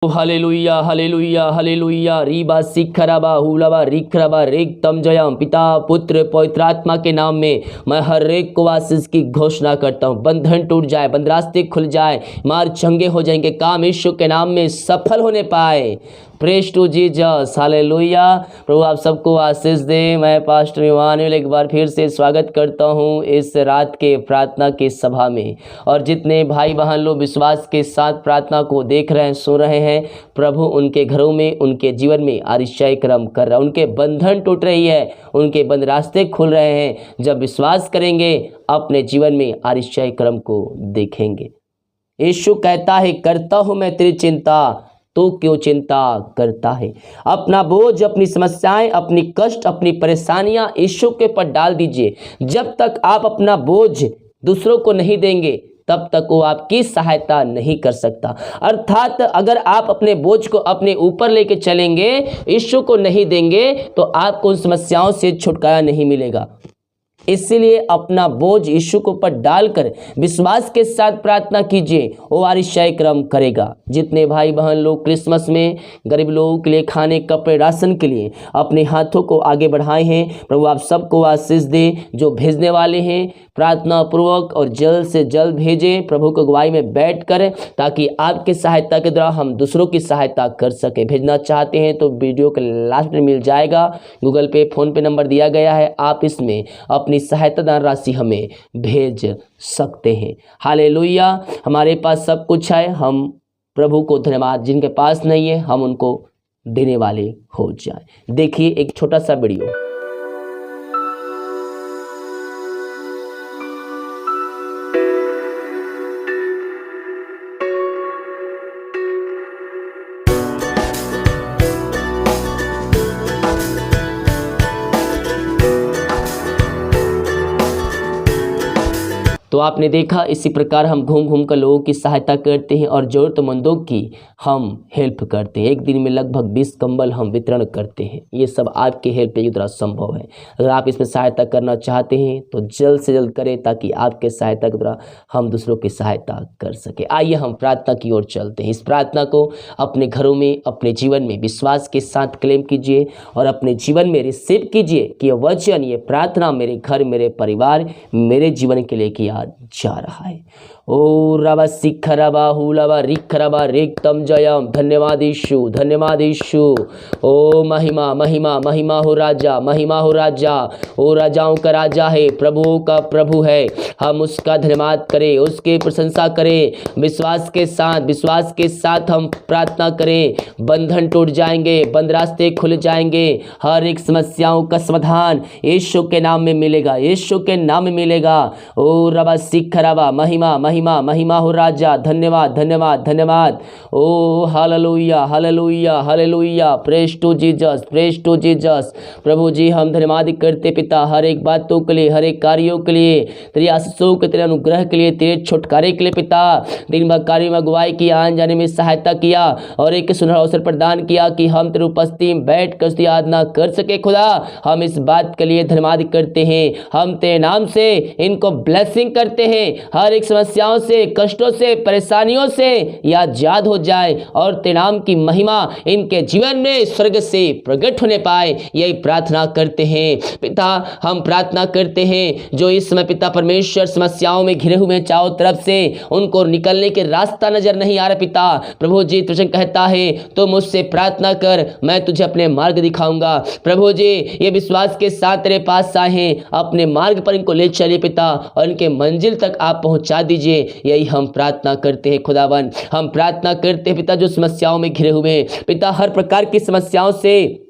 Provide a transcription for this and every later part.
Hallelujah hallelujah hallelujah रीबा सिखराबा हुलाबा रिखराबा रेक तम जयम। पिता पुत्र पवित्र आत्मा के नाम में मैं हर एक को आशीष की घोषणा करता हूँ। बंधन टूट जाए, बंद रास्ते खुल जाए, मार्ग चंगे हो जाएंगे, काम यीशु के नाम में सफल होने पाए। Praise to Jesus, hallelujah. प्रभु आप सबको आशीष दे। मैं पास्टर इमानुएल एक बार फिर से स्वागत करता हूं इस रात के प्रार्थना के सभा में। और जितने भाई बहन लोग विश्वास के साथ प्रार्थना को देख रहे हैं, सुन रहे हैं, प्रभु उनके घरों में, उनके जीवन में आशीष क्रम कर रहा है। उनके बंधन टूट रही है, उनके बंद रास्ते खुल रहे हैं। जब विश्वास करेंगे अपने जीवन में आशीष क्रम को देखेंगे। यीशु कहता है, करता हूं मैं तेरी चिंता, तो क्यों चिंता करता है। अपना बोझ, अपनी समस्याएं, अपनी कष्ट, अपनी परेशानियां यीशु के ऊपर डाल दीजिए। जब तक आप अपना बोझ दूसरों को नहीं देंगे तब तक वो आपकी सहायता नहीं कर सकता। अर्थात अगर आप अपने बोझ को अपने ऊपर लेके चलेंगे, यीशु को नहीं देंगे, तो आपको उन समस्याओं से छुटकारा नहीं मिलेगा। इसीलिए अपना बोझ यीशु के ऊपर डालकर विश्वास के साथ प्रार्थना कीजिए, वो आशीष क्रम करेगा। जितने भाई बहन लोग क्रिसमस में गरीब लोगों के लिए खाने, कपड़े, राशन के लिए अपने हाथों को आगे बढ़ाए हैं, प्रभु आप सबको आशीष दे। जो भेजने वाले हैं प्रार्थना पूर्वक और जल्द से जल्द भेजें, प्रभु की अगुवाई में बैठ कर, ताकि आपके सहायता के द्वारा हम दूसरों की सहायता कर सके। भेजना चाहते हैं तो वीडियो के लास्ट में मिल जाएगा, गूगल पे, फोन पे नंबर दिया गया है। आप इसमें अपनी सहायता दान राशि हमें भेज सकते हैं। हालेलुया। हमारे पास सब कुछ है, हम प्रभु को धन्यवाद। जिनके पास नहीं है हम उनको देने वाले हो जाए। देखिए एक छोटा सा वीडियो। तो आपने देखा, इसी प्रकार हम घूम घूम कर लोगों की सहायता करते हैं और ज़रूरतमंदों की हम हेल्प करते हैं। एक दिन में लगभग 20 कंबल हम वितरण करते हैं। ये सब आपके हेल्प के द्वारा संभव है। अगर आप इसमें सहायता करना चाहते हैं तो जल्द से जल्द करें, ताकि आपके सहायता के द्वारा हम दूसरों की सहायता कर सके। आइए हम प्रार्थना की ओर चलते हैं। इस प्रार्थना को अपने घरों में, अपने जीवन में विश्वास के साथ क्लेम कीजिए और अपने जीवन में रिसीव कीजिए कि यह वचन, ये प्रार्थना मेरे घर, मेरे परिवार, मेरे जीवन के लिए किया जा रहा है। ओ रबा सिखरबा हुलबा रिखरबा रेक तम जयम। धन्यवाद यीशु, धन्यवाद यीशु। ओ महिमा महिमा महिमा हो राजा, महिमा हो राजा। ओ राजाओं का राजा है, प्रभुओं का प्रभु है। हम उसका धन्यवाद करें, उसकी प्रशंसा करें। विश्वास के साथ हम प्रार्थना करें। बंधन टूट जाएंगे, बंद रास्ते खुल जाएंगे। हर एक समस्याओं का समाधान यीशु के नाम में मिलेगा, यीशु के नाम में मिलेगा। ओ रबा सिखरबा, महिमा महिमा महिमा हो राजा। धन्यवाद धन्यवाद धन्यवाद। ओ hallelujah hallelujah hallelujah. Praise to Jesus, praise to Jesus. प्रभु जी हम धन्यवाद करते पिता, हर एक बातों के लिए, हर एक कार्यों के लिए, तेरी आशीषों के, तेरे अनुग्रह के लिए, तेरे छुटकारे के लिए पिता। दिन भर कार्य में अगुवाई किया, आने जाने में सहायता किया और एक सुनहरा अवसर प्रदान किया कि हम तेरी उपस्थिति में बैठ कर उसकी आराधना कर सके। खुदा हम इस बात के लिए धन्यवाद करते हैं। हम तेरे नाम से इनको ब्लेसिंग करते हैं। हर एक समस्याओं से, कष्टों से, परेशानियों से ये आजाद हो जाए और तेरे नाम की महिमा इनके जीवन में स्वर्ग से प्रकट होने पाए, यही प्रार्थना करते हैं पिता। हम प्रार्थना करते हैं जो इस समय पिता परमेश्वर समस्याओं में घिरे हुए चारों तरफ से, उनको निकलने के रास्ता नजर नहीं आ रहा पिता। प्रभु जी तुझे कहता है तो मुझसे प्रार्थना कर, मैं तुझे अपने मार्ग दिखाऊंगा। प्रभु जी ये विश्वास के साथ तेरे पास आए हैं, अपने मार्ग पर इनको ले चलिए पिता और इनके मंजिल तक आप पहुंचा दीजिए। यही हम प्रार्थना करते हैं खुदावन। हम प्रार्थना करते हैं पिता जो समस्याओं में घिरे हुए हैं पिता, हर प्रकार की समस्याओं से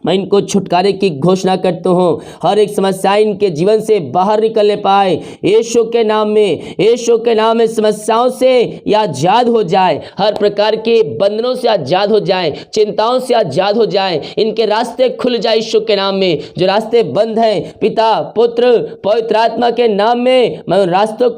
मैं इनको छुटकारे की घोषणा करता हूँ। हर एक समस्या इनके जीवन से बाहर निकलने पाए यीशु के नाम में, यीशु के नाम में समस्याओं से या आजाद हो जाए, हर प्रकार के बंधनों से आजाद हो जाए, चिंताओं से आजाद हो जाए, इनके रास्ते खुल जाए यीशु के नाम में। जो रास्ते बंद हैं पिता पुत्र पवित्र आत्मा के नाम में मैं उन रास्तों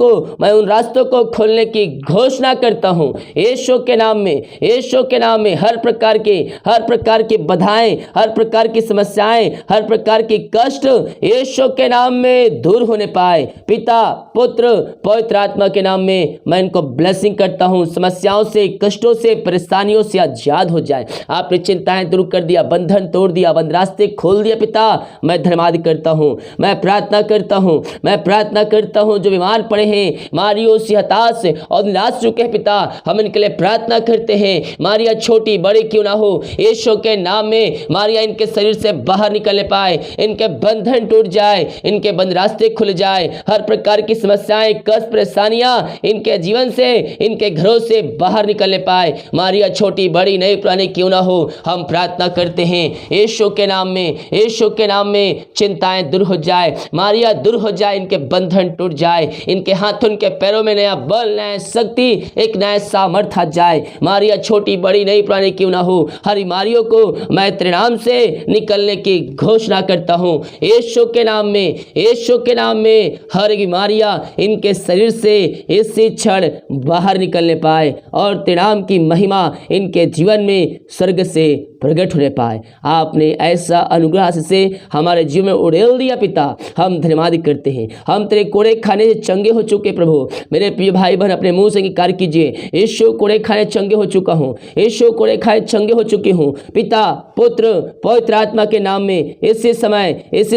को खोलने की घोषणा करता हूँ यीशु के नाम में, यीशु के नाम में। हर प्रकार के बाधाएं, हर प्रकार प्रकार की समस्याएं, हर प्रकार की कष्ट यीशु के नाम में दूर होने पाए। पिता, पुत्र, पवित्र आत्मा के नाम में मैं इनको ब्लेसिंग करता हूं। समस्याओं से, कष्टों से, परेशानियों से आजाद हो जाए। आपने चिंताएं दूर कर दिया, बंधन तोड़ दिया, बंद रास्ते खोल दिया। पिता, मैं धन्यवाद करता हूं। मैं प्रार्थना करता हूं, मैं प्रार्थना करता हूं जो बीमार पड़े हैं, मारियो से हताश और निराश चुके हैं, पिता हम इनके लिए प्रार्थना करते हैं। मारिया छोटी बड़ी क्यों ना हो, यीशु के नाम में मारिया इनके शरीर से बाहर निकलने पाए, इनके बंधन टूट जाए, इनके बंद रास्ते खुल जाए। हर प्रकार की समस्याएं, कष्ट, परेशानियां इनके जीवन से, इनके घरों से बाहर निकलने पाए। मारिया छोटी बड़ी नई पुरानी क्यों ना हो, हम प्रार्थना करते हैं यीशु के नाम में, यीशु के नाम में चिंताएं दूर हो जाए, मारिया दूर हो जाए, इनके बंधन टूट जाए, इनके हाथों, इनके पैरों में नया बल, नया शक्ति, एक नया सामर्थ आ जाए। मारिया छोटी बड़ी नई पुरानी क्यों ना हो, हर बीमारियों को मैं तेरे नाम से निकलने की घोषणा करता हूं यीशु के नाम में, यीशु के नाम में। हर बीमारियां इनके शरीर से इसी क्षण बाहर निकलने पाए और तेरे नाम की महिमा इनके जीवन में स्वर्ग से प्रकट होने पाए। आपने ऐसा अनुग्रह से हमारे जीवन में उड़ेल दिया पिता, हम धन्यवाद करते हैं। हम तेरे कोड़े खाने से चंगे हो चुके प्रभु। मेरे प्रिय भाई बहन अपने मुंह से अंगीकार कीजिए, यीशु कोड़े खाने चंगे हो चुका हूँ, यीशु कोड़े खाने चंगे हो चुकी हूँ। पिता, पुत्र, पवित्र आत्मा के नाम में इसी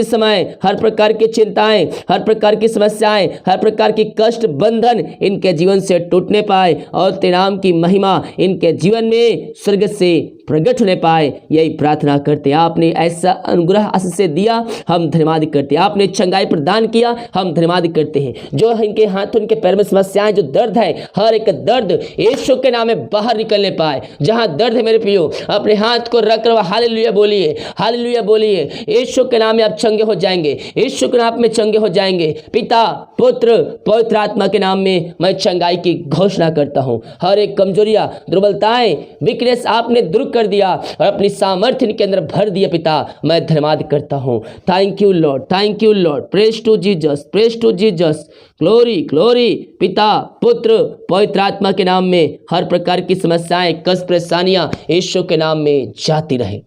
समय हर प्रकार की चिंताएं, हर प्रकार की समस्याएं, हर प्रकार की कष्ट, बंधन इनके जीवन से टूटने पाए और तेरे नाम की महिमा इनके जीवन में स्वर्ग से प्रकट होने पाए, यही प्रार्थना करते हैं। आपने ऐसा अनुग्रह आशीष से दिया, हम धन्यवाद करते हैं। आपने चंगाई प्रदान किया, हम धन्यवाद करते हैं। जो इनके हाथों, इनके पैर में समस्याएं, जो दर्द है, हर एक दर्द यीशु के नाम में बाहर निकलने पाए। जहां दर्द है मेरे प्रियो, अपने हाथ को रखकर हालेलुया बोलिए, हालेलुया बोलिए। यीशु के नाम में आप चंगे हो जाएंगे, यीशु के नाम में चंगे हो जाएंगे। पिता, पुत्र, पवित्र आत्मा के नाम में मैं चंगाई की घोषणा करता हूं। हर एक कमजोरियां, दुर्बलताएं, वीकनेस आपने दूर कर दिया और अपनी सामर्थ्य इनके अंदर भर दिया। पिता, मैं धन्यवाद करता हूं। Thank you lord, thank you lord. Praise to Jesus, praise to Jesus. Glory, glory. पिता, पुत्र, पवित्र आत्मा के नाम में हर प्रकार की समस्याएं, कष्ट, परेशानियां यीशु के नाम में जाती रहे।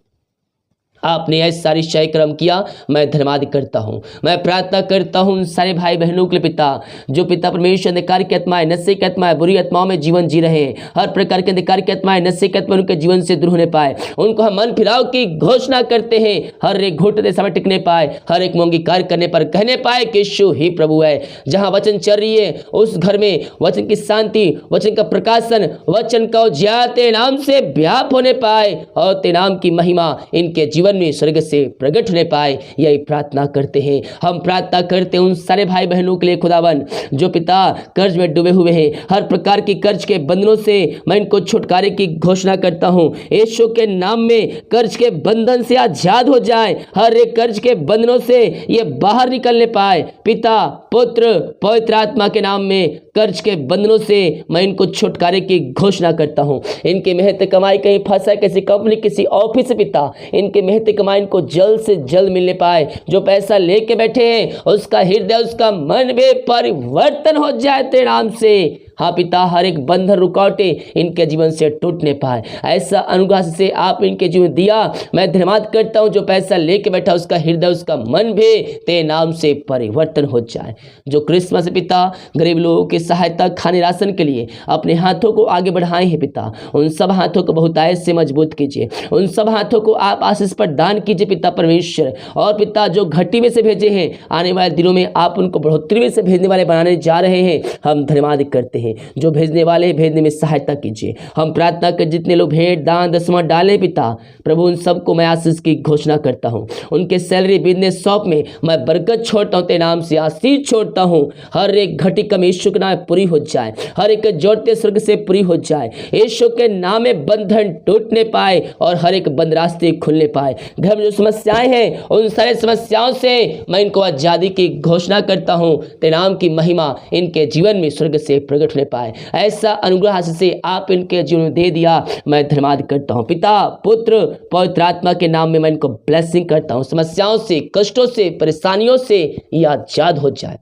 आपने ऐसा सारी क्षय कर्म किया, मैं धन्यवाद करता हूँ। मैं प्रार्थना करता हूँ सारे भाई बहनों के लिए पिता, जो पिता परमेश्वर अंधकार की आत्माएं, नशे की आत्माएं, बुरी आत्माओं में जीवन जी रहे हैं। हर प्रकार के अंधकार की आत्माएं, नशे की आत्माएं उनके जीवन से दूर होने पाए। उनको हम मन फिराव की घोषणा करते हैं। हर एक घुटने समय टिकने पाए, हर एक मोंगी कार्य करने पर कहने पाए कि यीशु ही प्रभु है। जहाँ वचन चल रही है उस घर में वचन की शांति, वचन का प्रकाशन, वचन का उजियार तेरे नाम से व्याप होने पाए और तेरे नाम की महिमा इनके जीवन में स्वर्ग से प्रकट होने पाए, यही प्रार्थना करते हैं। हम प्रार्थना करते हैं उन सारे भाई बहनों के लिए खुदावन, जो पिता कर्ज में डूबे हुए हैं। हर प्रकार की कर्ज के बंधनों से मैं इनको छुटकारे की घोषणा करता हूं। यीशु के नाम में कर्ज के बंधन से आजाद हो जाए, हर एक कर्ज के बंधनों से ये बाहर निकलने पाए। पिता, पुत्र, पवित्र आत्मा के नाम में कर्ज के बंधनों से मैं इनको छुटकारे की घोषणा करता हूं। इनकी मेहनत कमाई कहीं फंसा है, किसी कंपनी, किसी ऑफिस से पिता, इनके मेहनत कमाई इनको जल्द से जल्द मिलने पाए। जो पैसा लेके बैठे हैं उसका हृदय, उसका मन में परिवर्तन हो जाए तेरे नाम से। हाँ पिता, हर एक बंधन, रुकावटें इनके जीवन से टूटने पाए। ऐसा अनुग्रह से आप इनके जीवन दिया, मैं धन्यवाद करता हूँ। जो पैसा लेके बैठा उसका हृदय, उसका मन भी तेरे नाम से परिवर्तन हो जाए। जो क्रिसमस पिता गरीब लोगों की सहायता, खाने राशन के लिए अपने हाथों को आगे बढ़ाए हैं पिता, उन सब हाथों को बहुतायत से मजबूत कीजिए। उन सब हाथों को आप आशीष प्रदान कीजिए पिता परमेश्वर। और पिता, जो घटी में से भेजे हैं, आने वाले दिनों में आप उनको बढ़ोतरी में से भेजने वाले बनाने जा रहे हैं, हम धन्यवाद करते हैं। जो भेजने वाले हैं, भेजने में सहायता कीजिए। हम प्रार्थना कर जितने लोग भेंट, दान, दसवां डालें पिता प्रभु, उन सबको मैं आशीष की घोषणा करता हूँ। उनके सैलरी, बिजनेस, शॉप में मैं बरकत छोड़ता हूँ, तेरे नाम से आशीष छोड़ता हूँ। हर एक घटी कम यीशु के नाम में पूरी हो जाए, हर एक जोड़ते स्वर्ग से पूरी हो जाए। यीशु के नाम में बंधन टूटने पाए और हर एक बंद रास्ते खुलने पाए। घर में जो समस्याएं हैं उन सारे समस्याओं से मैं इनको आजादी की घोषणा करता हूँ। तेरे नाम की महिमा इनके जीवन में स्वर्ग से प्रकट होने पाए। ऐसा अनुग्रह से आप इनके जीवन में दे दिया, मैं धन्यवाद करता हूं। पिता, पुत्र, पवित्र आत्मा के नाम में मैं इनको ब्लेसिंग करता हूं। समस्याओं से, कष्टों से, परेशानियों से ये आजाद हो जाए।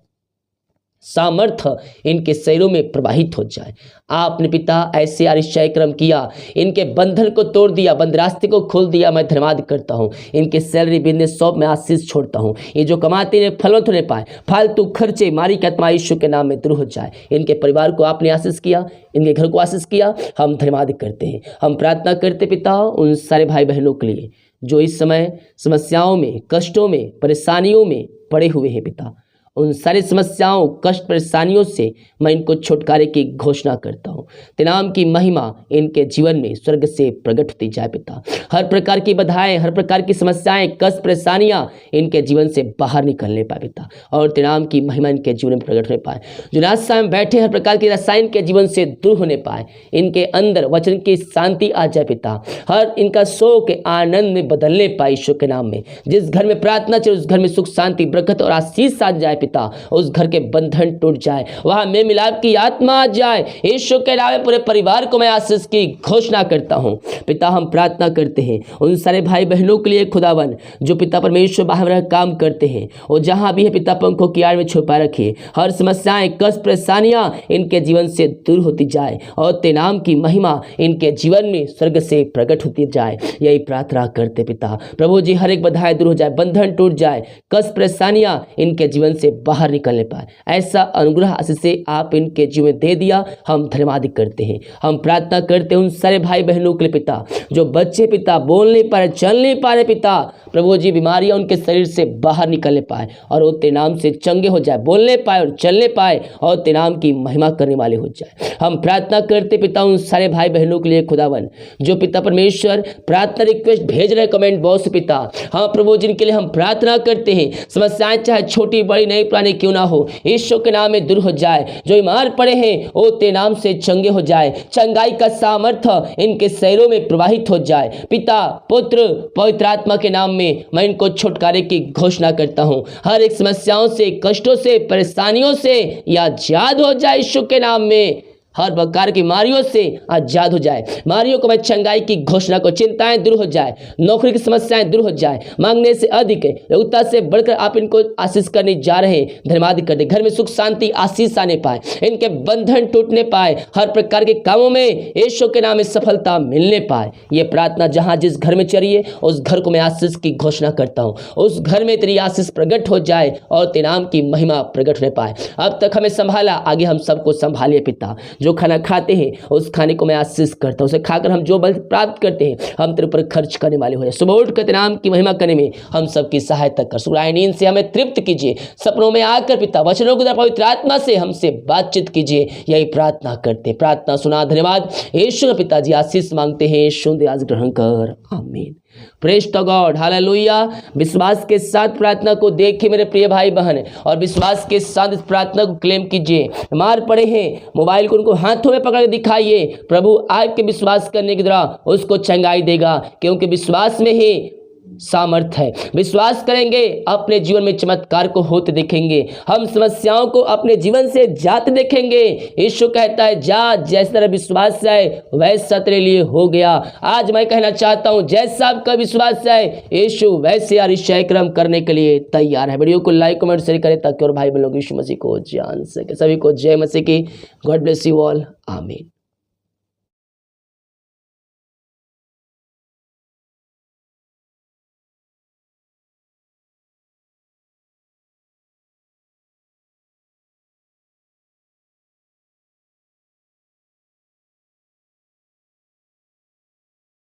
सामर्थ्य इनके शरीरों में प्रवाहित हो जाए। आपने पिता ऐसे आश्चर्य कर्म किया, इनके बंधन को तोड़ दिया, बंद रास्ते को खोल दिया। मैं धन्यवाद करता हूँ। इनके सैलरी बिजनेस सब में आशीष छोड़ता हूँ। ये जो कमाते हैं फलवंत होने पाए, फालतू खर्चे मारी की आत्मा यीशु के नाम में दूर हो जाए। इनके परिवार को आपने आशीष किया, इनके घर को आशीष किया। हम धन्यवाद करते हैं। हम प्रार्थना करते पिता उन सारे भाई बहनों के लिए जो इस समय समस्याओं में, कष्टों में, परेशानियों में पड़े हुए हैं पिता। उन सारी समस्याओं, कष्ट, परेशानियों से मैं इनको छुटकारे की घोषणा करता हूँ। तेरे नाम की महिमा इनके जीवन में स्वर्ग से प्रकट होती जाए पिता। हर प्रकार की बाधाएं, हर प्रकार की समस्याएं, कष्ट, परेशानियां इनके जीवन से बाहर निकलने पाए पिता, और तेरे नाम की महिमा इनके जीवन में प्रकट होने पाए। जो रास्ता में बैठे हर प्रकार की रसायन के जीवन से दूर होने पाए, इनके अंदर वचन की शांति आ जाए पिता। हर इनका शोक आनंद में बदलने पाए यीशु के नाम में। जिस घर में प्रार्थना चले उस घर में सुख, शांति, बरकत और आशीष आ जाए पिता। उस घर के बंधन टूट जाए, वहां मेल मिलाप की आत्मा आ जाए। यीशु के नाम में पूरे परिवार को मैं आशीष की घोषणा करता हूं पिता। हम प्रार्थना करते हैं उन सारे भाई बहनों के लिए खुदावन जो पिता परमेश्वर बाहर रह काम करते हैं, वो जहां भी है पिता पंखों की आड़ में छुपा रखिए। हर समस्याएं, कष्ट, परेशानियां इनके जीवन से दूर होती जाए और तेरे नाम की महिमा इनके जीवन में स्वर्ग से प्रकट होती जाए। यही प्रार्थना करते पिता। प्रभु जी हर एक बाधाएं दूर हो जाए, बंधन टूट जाए, कष्ट, परेशानियां इनके जीवन से बाहर निकलने पाए। ऐसा अनुग्रह आशीष से आप इनके जीवन में दे दिया। हम धन्यवाद करते हैं। हम प्रार्थना करते हैं उन सारे भाई बहनों के लिए पिता जो बच्चे पिता बोल नहीं पा रहे, चल नहीं पा रहे पिता। प्रभु जी बीमारियां उनके शरीर से बाहर निकलने पाए और वो तेरे नाम से चंगे हो जाए, बोलने पाए और चलने पाए और तेरे नाम की महिमा करने वाले हो जाए। हम प्रार्थना करते पिता उन सारे भाई बहनों के लिए खुदावन जो पिता परमेश्वर प्रार्थना रिक्वेस्ट भेज रहे कमेंट बॉक्स पिता। हाँ प्रभु जिनके लिए हम प्रार्थना करते हैं, समस्याएं चाहे छोटी बड़ी नई पुरानी क्यों ना हो, यीशु के नाम में दूर हो जाए। जो बीमार पड़े हैं वो तेरे नाम से चंगे हो जाए। चंगाई का सामर्थ्य इनके शरीरों में प्रवाहित हो जाए। पिता, पुत्र, पवित्र आत्मा के नाम में मैं इनको छुटकारे की घोषणा करता हूं। हर एक समस्याओं से, कष्टों से, परेशानियों से ये आजाद हो जाए यीशु के नाम में। हर प्रकार की बीमारियों से आजाद हो जाए। बीमारियों को मैं चंगाई की घोषणा को, चिंताएं दूर हो जाए, नौकरी की समस्याएं दूर हो जाए, मांगने से अधिक योग्यता से बढ़कर आप इनको आशीष करने जा रहे हैं। धन्यवाद करते। घर में सुख, शांति, आशीष आने पाए, इनके बंधन टूटने पाए, हर प्रकार के कामों में यीशु के नाम में सफलता मिलने पाए। ये प्रार्थना जहां जिस घर में चलिए उस घर को मैं आशीष की घोषणा करता हूँ। उस घर में तेरी आशीष प्रकट हो जाए और तेरे नाम की महिमा प्रकट होने पाए। अब तक हमें संभाला, आगे हम सबको संभालिए पिता। जो खाना खाते हैं उस खाने को मैं आशीष करता हूँ। उसे खाकर हम जो बल प्राप्त करते हैं हम तेरे ऊपर खर्च करने वाले हो जाए। सुबह उठ कर तेरे नाम की महिमा करने में हम सबकी सहायता कर। सुबह नींद से हमें तृप्त कीजिए। सपनों में आकर पिता वचनों के द्वारा पवित्र आत्मा से हमसे बातचीत कीजिए। यही प्रार्थना करते, प्रार्थना सुना। धन्यवाद यीशु पिताजी, आशीष मांगते हैं, सुन आज ग्रहण कर, आमीन। Praise to God, hallelujah. विश्वास के साथ प्रार्थना को देखिए मेरे प्रिय भाई बहन, और विश्वास के साथ इस प्रार्थना को क्लेम कीजिए। बीमार पड़े हैं, मोबाइल को उनको हाथों में पकड़ के दिखाइए। प्रभु आपके विश्वास करने के द्वारा उसको चंगाई देगा, क्योंकि विश्वास में ही सामर्थ है। विश्वास करेंगे अपने जीवन में चमत्कार को होते देखेंगे। हम समस्याओं को अपने जीवन से जाते देखेंगे। यीशु कहता है जा, जैसा तेरा विश्वास है वैसा तेरे लिए हो गया। आज मैं कहना चाहता हूं जैसा आपका विश्वास है यीशु वैसे अतिशय कर्म करने के लिए तैयार है। वीडियो को लाइक, कमेंट, शेयर करें ताकि और भाई बहन लोग यीशु मसीह को जान सके। सभी को जय मसीह की। गॉड ब्लेस यू ऑल, आमीन।